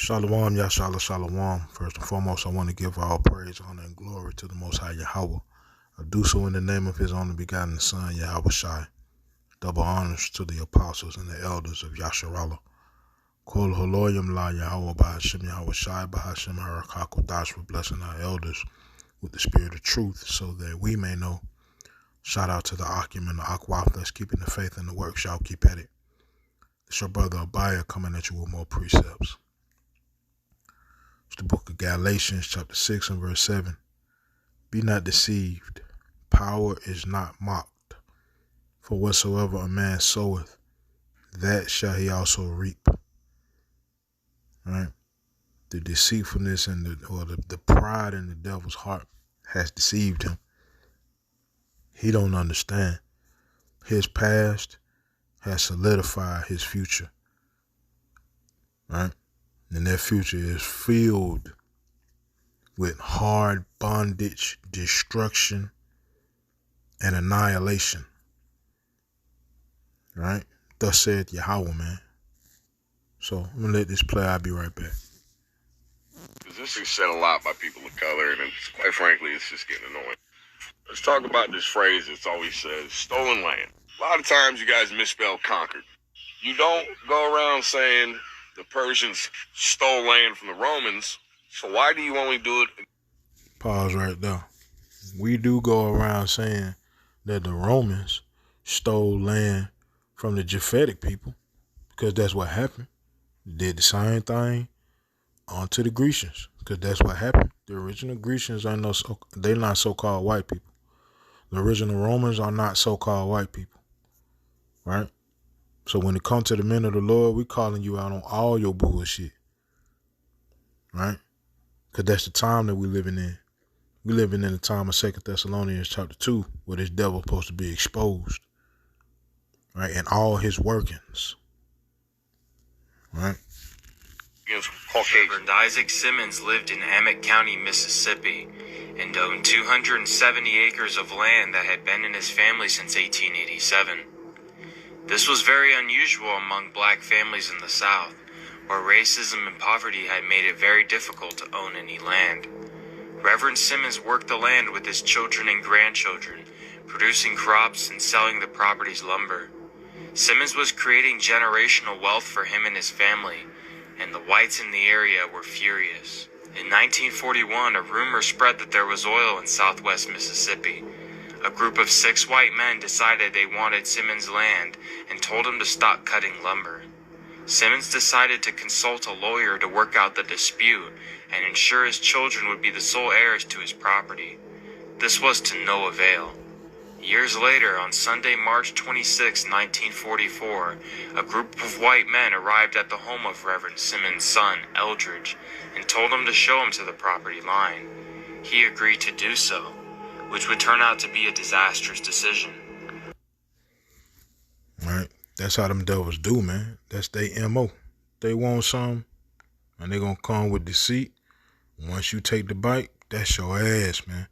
Shalom, Yashala Shalom. First and foremost, I want to give all praise, honor, and glory to the Most High Yahweh. I do so in the name of His only begotten Son, Yahweh Shai. Double honors to the apostles and the elders of Yasharallah. Kol Holoyim La Yahweh Bahashem Yahweh Shai Bahashem Harakakodash, for blessing our elders with the spirit of truth so that we may know. Shout out to the Akim and the Akwaf that's keeping the faith and the works. Y'all keep at it. It's your brother Abaya coming at you with more precepts. It's the book of Galatians, chapter 6 and verse 7. Be not deceived. Power is not mocked. For whatsoever a man soweth, that shall he also reap. Right? The deceitfulness and the pride in the devil's heart has deceived him. He don't understand. His past has solidified his future. Right? And that future is filled with hard bondage, destruction, and annihilation. Right? Thus saith Yahweh, man. So I'm going to let this play. I'll be right back. This is said a lot by people of color, and quite frankly, it's just getting annoying. Let's talk about this phrase that's always says, stolen land. A lot of times you guys misspell conquered. You don't go around saying the Persians stole land from the Romans, so why do you only do it? Pause right there. We do go around saying that the Romans stole land from the Japhetic people because that's what happened. They did the same thing onto the Grecians because that's what happened. The original Grecians are they're not so-called white people. The original Romans are not so-called white people. Right? So when it comes to the men of the Lord, we calling you out on all your bullshit. Right? Because that's the time that we living in. We living in the time of 2 Thessalonians chapter 2, where this devil supposed to be exposed. Right? And all his workings. Right? Reverend Isaac Simmons lived in Emmett County, Mississippi, and owned 270 acres of land that had been in his family since 1887. This was very unusual among black families in the South, where racism and poverty had made it very difficult to own any land. Reverend Simmons worked the land with his children and grandchildren, producing crops and selling the property's lumber. Simmons was creating generational wealth for him and his family, and the whites in the area were furious. In 1941, a rumor spread that there was oil in southwest Mississippi. A group of 6 white men decided they wanted Simmons' land and told him to stop cutting lumber. Simmons decided to consult a lawyer to work out the dispute and ensure his children would be the sole heirs to his property. This was to no avail. Years later, on Sunday, March 26, 1944, a group of white men arrived at the home of Reverend Simmons' son, Eldridge, and told him to show him to the property line. He agreed to do so, which would turn out to be a disastrous decision. Right? That's how them devils do, man. That's their MO. They want something, and they gonna come with deceit. Once you take the bite, that's your ass, man.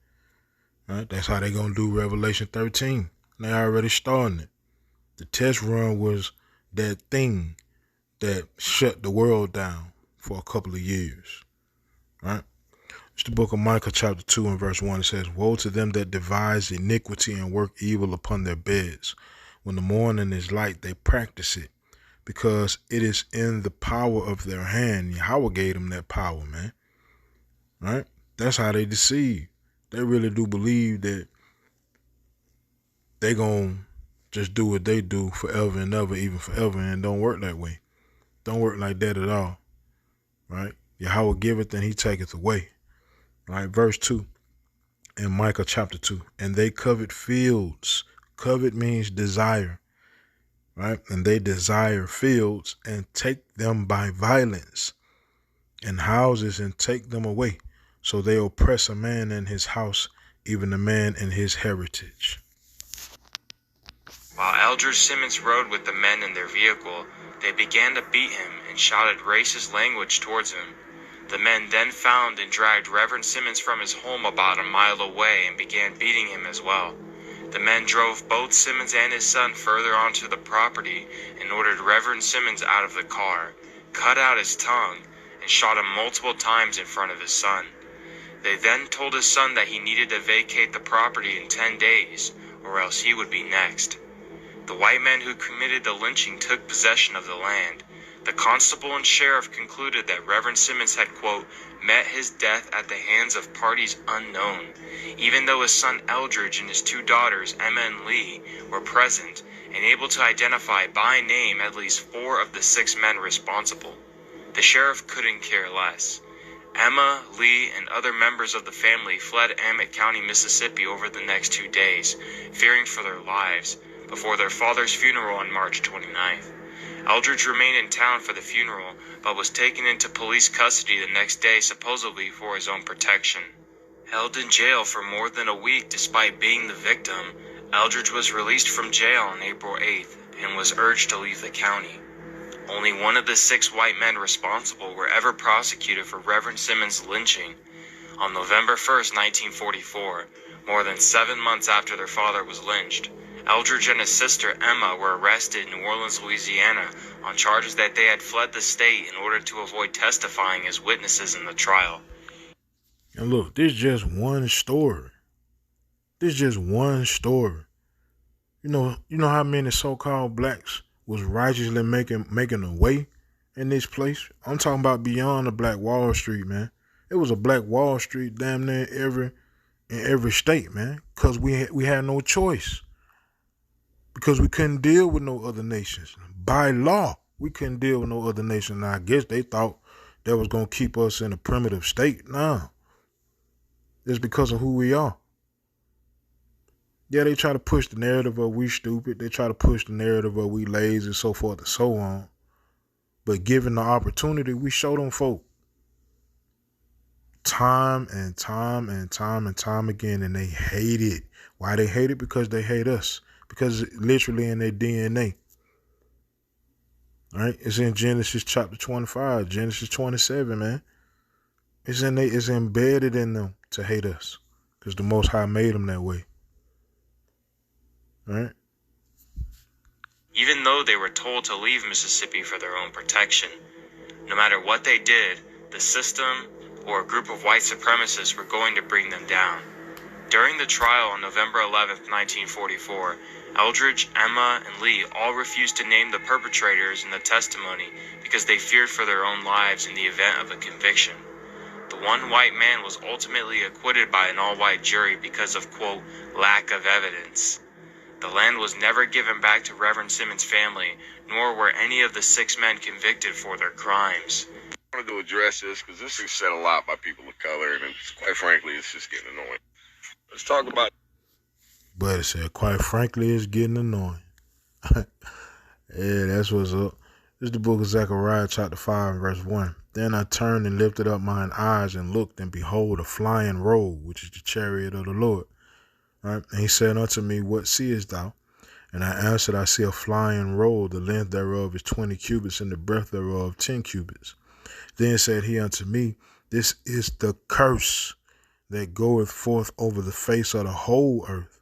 Right? That's how they gonna do Revelation 13. They already starting it. The test run was that thing that shut the world down for a couple of years. Right? It's the book of Micah chapter 2 and verse 1. It says, woe to them that devise iniquity and work evil upon their beds. When the morning is light, they practice it, because it is in the power of their hand. Yahweh gave them that power, man. Right? That's how they deceive. They really do believe that they gonna just do what they do forever and ever, even forever, and don't work that way. Don't work like that at all. Right? Yahweh giveth and he taketh away. Right? Verse 2 in Micah chapter 2. And they covet fields. Covet means desire. Right? And they desire fields and take them by violence, and houses and take them away. So they oppress a man in his house, even a man in his heritage. While Eldridge Simmons rode with the men in their vehicle, they began to beat him and shouted racist language towards him. The men then found and dragged Reverend Simmons from his home about a mile away and began beating him as well. The men drove both Simmons and his son further onto the property and ordered Reverend Simmons out of the car, cut out his tongue, and shot him multiple times in front of his son. They then told his son that he needed to vacate the property in 10 days, or else he would be next. The white men who committed the lynching took possession of the land. The constable and sheriff concluded that Reverend Simmons had, quote, met his death at the hands of parties unknown, even though his son Eldridge and his two daughters, Emma and Lee, were present and able to identify by name at least 4 of the 6 men responsible. The sheriff couldn't care less. Emma, Lee, and other members of the family fled Amite County, Mississippi over the next 2 days, fearing for their lives, before their father's funeral on March 29th. Eldridge remained in town for the funeral, but was taken into police custody the next day supposedly for his own protection. Held in jail for more than a week despite being the victim, Eldridge was released from jail on April 8th and was urged to leave the county. Only one of the 6 white men responsible were ever prosecuted for Reverend Simmons' lynching. On November 1st, 1944, more than 7 months after their father was lynched, Eldridge and his sister Emma were arrested in New Orleans, Louisiana, on charges that they had fled the state in order to avoid testifying as witnesses in the trial. And look, this is just one story. This is just one story. You know how many so-called blacks was righteously making a way in this place? I'm talking about beyond the Black Wall Street, man. It was a Black Wall Street damn near in every state, man, because we had no choice. Because we couldn't deal with no other nations. By law, we couldn't deal with no other nation. Now, I guess they thought that was going to keep us in a primitive state. No. It's because of who we are. Yeah, they try to push the narrative of we stupid. They try to push the narrative of we lazy, so forth and so on. But given the opportunity, we show them folk time and time and time and time again, and they hate it. Why they hate it? Because they hate us. Because it's literally in their DNA. All right? It's in Genesis chapter 25, Genesis 27, man. It's embedded in them to hate us. Because the Most High made them that way. All right? Even though they were told to leave Mississippi for their own protection, no matter what they did, the system or a group of white supremacists were going to bring them down. During the trial on November 11th, 1944, Eldridge, Emma, and Lee all refused to name the perpetrators in the testimony because they feared for their own lives in the event of a conviction. The one white man was ultimately acquitted by an all-white jury because of, quote, lack of evidence. The land was never given back to Reverend Simmons' family, nor were any of the 6 men convicted for their crimes. I wanted to address this because this is said a lot by people of color, and quite frankly, it's just getting annoying. Let's talk about. But it said, quite frankly, it's getting annoying. Yeah, that's what's up. This is the book of Zechariah, chapter 5, verse 1. Then I turned and lifted up mine eyes and looked, and behold, a flying roll, which is the chariot of the Lord. Right? And he said unto me, what seest thou? And I answered, I see a flying roll, the length thereof is 20 cubits, and the breadth thereof 10 cubits. Then said he unto me, this is the curse that goeth forth over the face of the whole earth.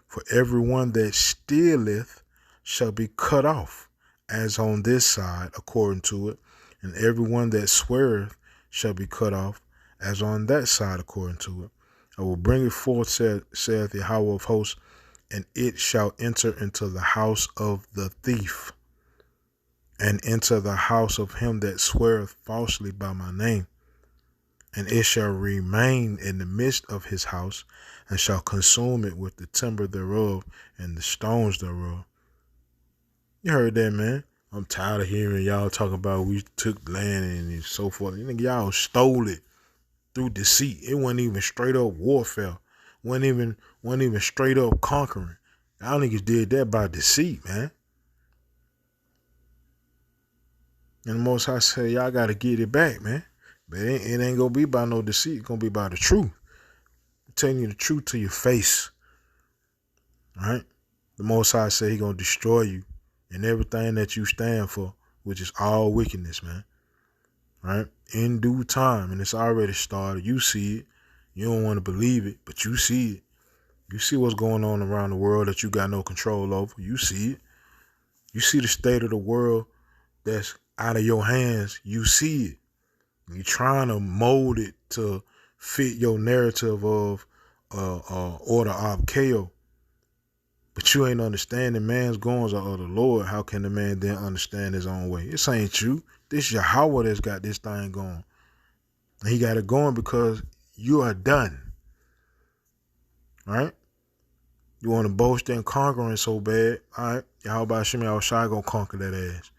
For every one that stealeth shall be cut off, as on this side, according to it, and every one that sweareth shall be cut off, as on that side, according to it. I will bring it forth, saith Yahweh of hosts, and it shall enter into the house of the thief, and into the house of him that sweareth falsely by my name. And it shall remain in the midst of his house, and shall consume it with the timber thereof and the stones thereof. You heard that, man. I'm tired of hearing y'all talk about we took land and so forth. Y'all stole it through deceit. It wasn't even straight up warfare. Wasn't even straight up conquering. Y'all niggas did that by deceit, man. And the Most High said, y'all got to get it back, man. But it ain't going to be by no deceit. It's going to be by the truth. I'm telling you the truth to your face. All right? The Most High said he going to destroy you and everything that you stand for, which is all wickedness, man. All right? In due time. And it's already started. You see it. You don't want to believe it, but you see it. You see what's going on around the world that you got no control over. You see it. You see the state of the world that's out of your hands. You see it. You're trying to mold it to fit your narrative of order of chaos. But you ain't understanding man's goings are of the Lord. How can the man then understand his own way? This ain't you. This Yahweh that's got this thing going. And he got it going because you are done. Right? You want to boast in conquering so bad. All right. Yahweh Hashem Yahushua gonna conquer that ass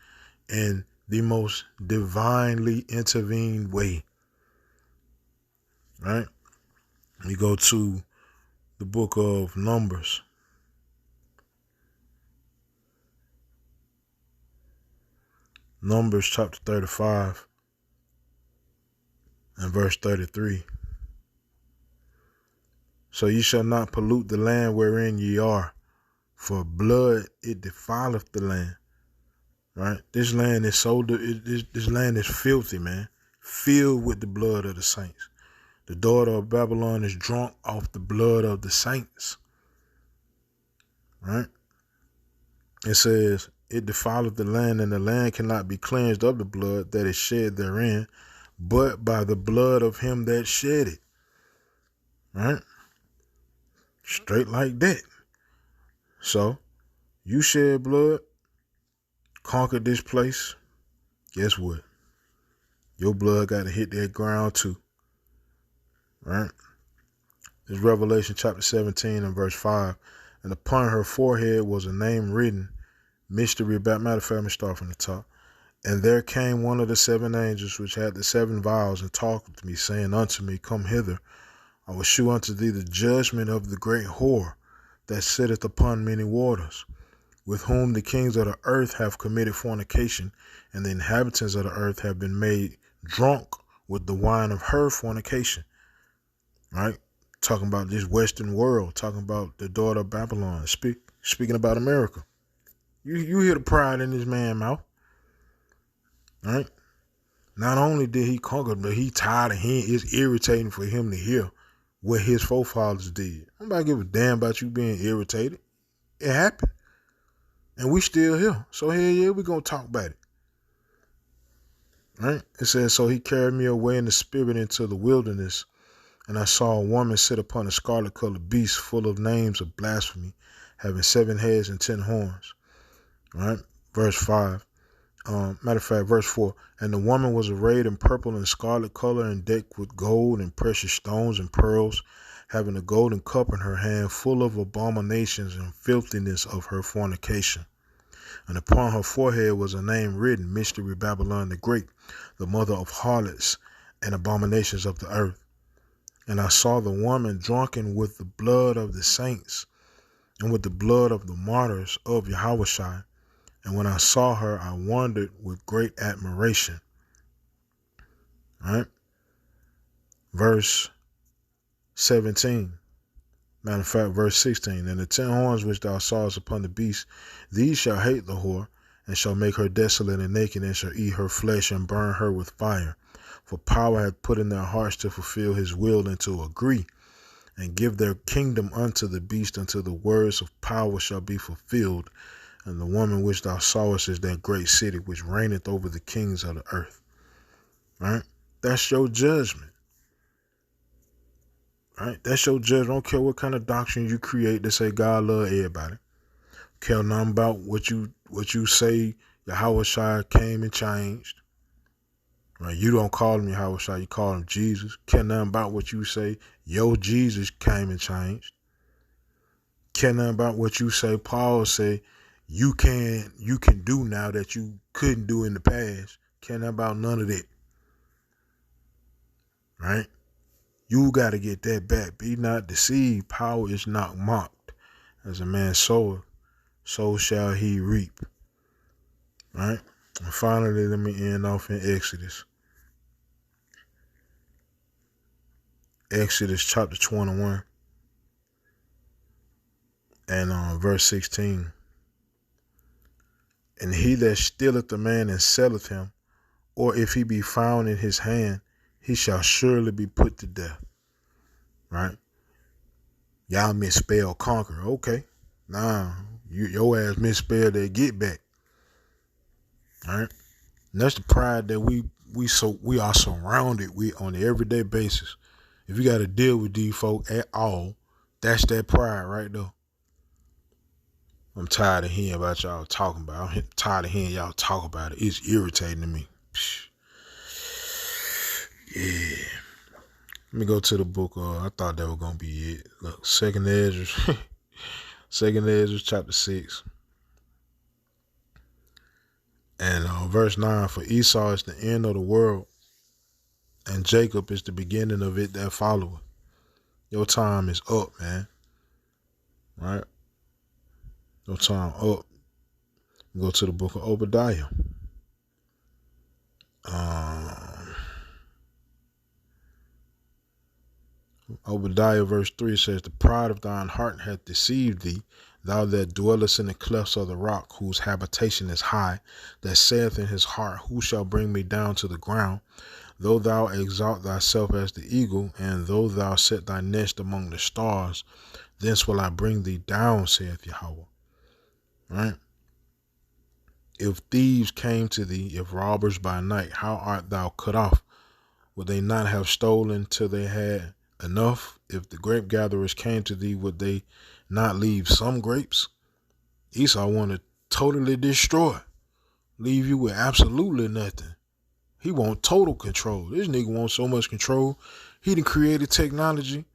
in the most divinely intervened way. Right? We go to the book of Numbers. Numbers chapter 35 and verse 33. So ye shall not pollute the land wherein ye are, for blood it defileth the land. Right? This land is this land is filthy, man. Filled with the blood of the saints. The daughter of Babylon is drunk off the blood of the saints. Right? It says, it defileth the land, and the land cannot be cleansed of the blood that is shed therein, but by the blood of him that shed it. Right? Straight like that. So, you shed blood, conquered this place. Guess what? Your blood got to hit that ground too. Right? This Revelation chapter 17 and verse 5. And upon her forehead was a name written, mystery about, matter of fact, let me start from the top. And there came one of the seven angels which had the seven vials, and talked with me, saying unto me, Come hither, I will shew unto thee the judgment of the great whore that sitteth upon many waters, with whom the kings of the earth have committed fornication, and the inhabitants of the earth have been made drunk with the wine of her fornication. Right? Talking about this Western world, talking about the daughter of Babylon, speaking about America. You hear the pride in this man's mouth. Right? Not only did he conquer, but he tired of hearing. It's irritating for him to hear what his forefathers did. Nobody give a damn about you being irritated. It happened. And we still here. So hell yeah, we gonna talk about it. Right? It says, so he carried me away in the spirit into the wilderness, and I saw a woman sit upon a scarlet-colored beast full of names of blasphemy, having 7 heads and 10 horns. Right? Verse 5. Matter of fact, verse 4. And the woman was arrayed in purple and scarlet color, and decked with gold and precious stones and pearls, having a golden cup in her hand, full of abominations and filthiness of her fornication. And upon her forehead was a name written, Mystery Babylon the Great, the mother of harlots and abominations of the earth. And I saw the woman drunken with the blood of the saints, and with the blood of the martyrs of Yahushua. And when I saw her, I wondered with great admiration. Right? Verse 17. Matter of fact, verse 16. And the 10 horns which thou sawest upon the beast, these shall hate the whore, and shall make her desolate and naked, and shall eat her flesh and burn her with fire. For power hath put in their hearts to fulfill his will and to agree, and give their kingdom unto the beast, until the words of power shall be fulfilled. And the woman which thou sawest is that great city which reigneth over the kings of the earth. Right? That's your judgment. Right? That's your judgment. Don't care what kind of doctrine you create to say God love everybody. Don't care nothing about what you say Yahweh came and changed. Right? You don't call him Yahweh, you call him Jesus. Care nothing about what you say your Jesus came and changed. Care nothing about what you say Paul say you can do now that you couldn't do in the past. Care nothing about none of that. Right? You got to get that back. Be not deceived. Power is not mocked. As a man soweth, so shall he reap. Right? And finally, let me end off in Exodus. Exodus chapter 21 and verse 16. And he that stealeth a man and selleth him, or if he be found in his hand, he shall surely be put to death. Right? Y'all misspell conquer. Okay. Nah, your ass misspelled that get back. All right? And that's the pride that we we are surrounded on an everyday basis. If you got to deal with these folk at all, that's that pride right there. I'm tired of hearing about y'all talking about it. I'm tired of hearing y'all talk about it. It's irritating to me. Yeah. Let me go to the book. I thought that was going to be it. Look, 2nd Ezra. 2nd Ezra chapter 6. And verse 9, for Esau is the end of the world, and Jacob is the beginning of it that followeth. Your time is up, man. Right? Your time up. Go to the book of Obadiah. Obadiah verse 3 says, the pride of thine heart hath deceived thee, thou that dwellest in the clefts of the rock, whose habitation is high, that saith in his heart, who shall bring me down to the ground? Though thou exalt thyself as the eagle, and though thou set thy nest among the stars, thence will I bring thee down, saith Yahweh. Right? If thieves came to thee, if robbers by night, how art thou cut off? Would they not have stolen till they had enough? If the grape gatherers came to thee, would they not leave some grapes? Esau want to totally destroy, leave you with absolutely nothing. He want total control. This nigga wants so much control. He done created technology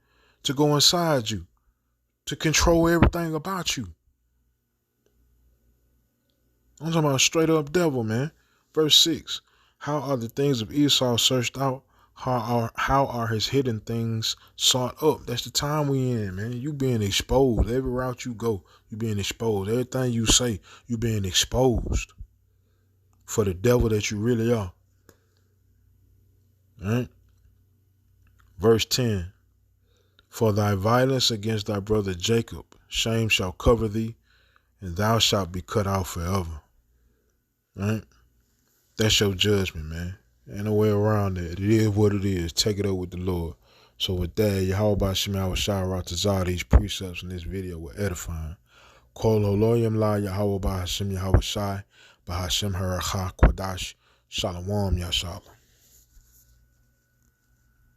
to go inside you, to control everything about you. I'm talking about straight up devil, man. Verse 6. How are the things of Esau searched out? How are his hidden things sought up? That's the time we in, man. You being exposed. Every route you go, you being exposed. Everything you say, you being exposed for the devil that you really are. All right? Verse 10. For thy violence against thy brother Jacob, shame shall cover thee, and thou shalt be cut off forever. Right? That's your judgment, man. Ain't no way around it. It is what it is. Take it up with the Lord. So with that, Yahweh Shem Yahweh Shai Ratazah, these precepts in this video were edifying. Kol Holoyim La Yahweh Bahashem Yahweh Shai Bahashem Haracha Kwadash Shalom Yashab.